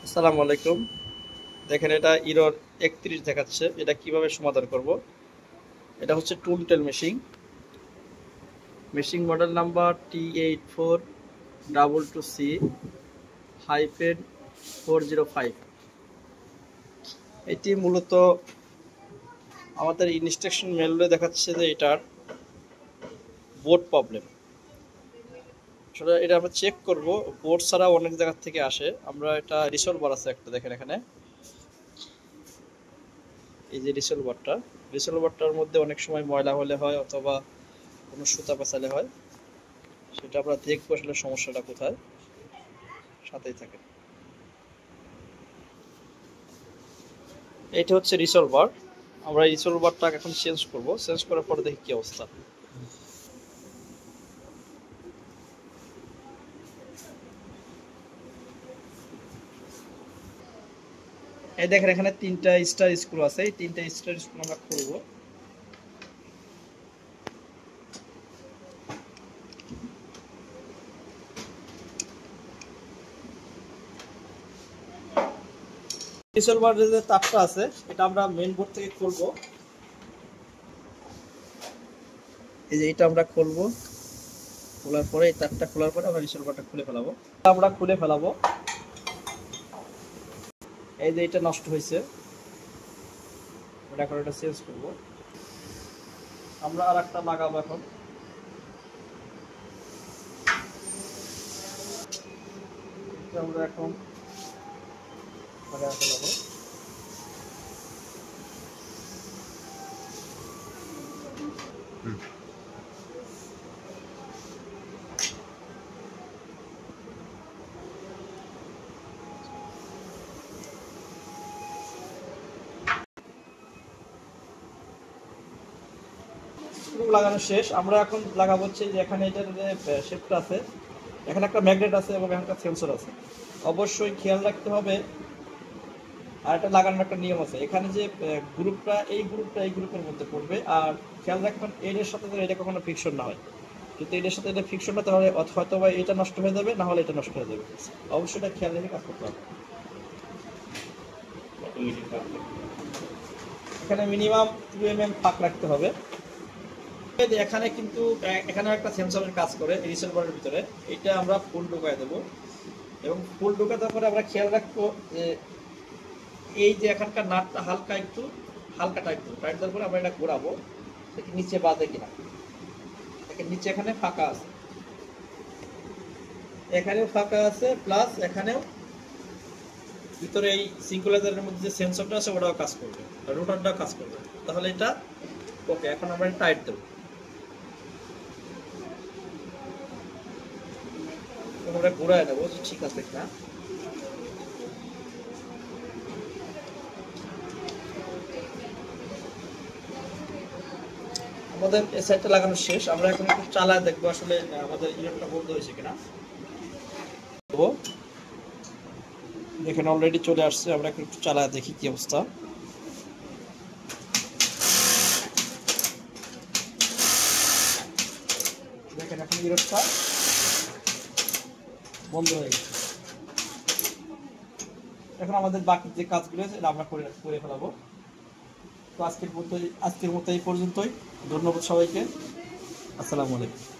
আসসালামু আলাইকুম। দেখেন এটা ইরর 31 দেখাচ্ছে। এটা কিভাবে সমাধান করব? এটা হচ্ছে টুলটেল machine. Machine model number T8422C-405। এটি মূলত আমাদের ইনস্ট্রাকশন ম্যানুয়ালে দেখাচ্ছে যে এটার বোর্ড প্রবলেম। আসলে এটা আমরা চেক করব। বোর্ড ছাড়া অনেক জায়গা থেকে আসে। আমরা এটা রিসলভার আছে একটা, দেখেন এখানে এই যে রিসলভারটার মধ্যে অনেক সময় ময়লা হলে হয় অথবা কোনো সুতা পেঁচালে হয়। সেটা আমরা দেখবো আসলে সমস্যাটা কোথায়। সাথেই থাকে। এটা হচ্ছে রিসলভার। আমরা রিসলভারটা এখন চেঞ্জ করব। চেঞ্জ করার পরে দেখি কি অবস্থা। এই দেখেন এখানে তিনটা স্টার স্ক্রু আছে। এই তিনটা স্টার স্ক্রু আমরা খুলবো। রিসলভারের যে তারটা আছে এটা আমরা মেইন বোর্ড থেকে খুলবো। এই যে এটা আমরা খুলবো। খোলার পরে এই তারটা খোলার পরে আমরা রিসলভারটা খুলে ফেলাবো। এই যে এটা নষ্ট হয়েছে, এখন এটা চেঞ্জ করবো। আমরা আর একটা লাগাবো এখন। আমরা এখন লাগাই ফেলাবো। স্ক্রু লাগানো শেষ। আমরা এখন লাগাবো হচ্ছে যে এখানে এটার যে শেপটা আছে, এখানে একটা ম্যাগনেট আছে এবং এখানে একটা সেন্সর আছে। অবশ্যই খেয়াল রাখতে হবে। আর এটা লাগানোর একটা নিয়ম আছে। এখানে যে গ্রুপটা এই গ্রুপের মধ্যে পড়বে। আর খেয়াল রাখবেন এটার সাথে যেন এটা কখনো ফিকশন না হয়। যদি এটার সাথে এটা ফিকশন না, তাহলে হয়তো বা এটা নষ্ট হয়ে যাবে, না হলে এটা নষ্ট হয়ে যাবে। অবশ্যই এটা খেয়াল রেখে কাজ করতে হবে। এখানে মিনিমাম 2 mm ফাঁক রাখতে হবে। এখানে কিন্তু এখানে একটা সেন্সরের কাজ করে রিসিভারের ভিতরে। এটা আমরা ফুল ঢুকাই দেবো এবং ফুল ঢুকাতে পরে আমরা খেয়াল রাখবো যে এই যে এখানকার নাটটা হালকা টাইট দেওয়ার পরে আমরা এটা ঘোরাবো, দেখি নিচে বাঁধে কিনা। দেখেন নিচে এখানে ফাঁকা আছে, এখানেও ফাঁকা আছে, প্লাস এখানেও ভিতরে এই সিঙ্কুলাইজারের মধ্যে যে সেন্সরটা আছে ওটাও কাজ করবে, রোটারটাও কাজ করবে। তাহলে এটা ওকে। এখন আমরা টাইট দেবো। আমরা ঘোরায় নেবো ঠিক আছে কিনা। আমাদের এই সাইডটা লাগানো শেষ। আমরা এখন একটু চালায় দেখবো আসলে আমাদের ইলেকট্রনটা বন্ধ হয়েছে কিনা। দেখেন অলরেডি চলে আসছে। আমরা একটু চালায় দেখি কি অবস্থা। দেখেন এখন ইলেকট্রনটা বন্ধ হয়ে গেছে। এখন আমাদের বাকি যে কাজগুলো আছে আমরা করে ফেলাবো। তো আজকের মতো এই পর্যন্তই। ধন্যবাদ সবাইকে। আসসালামু আলাইকুম।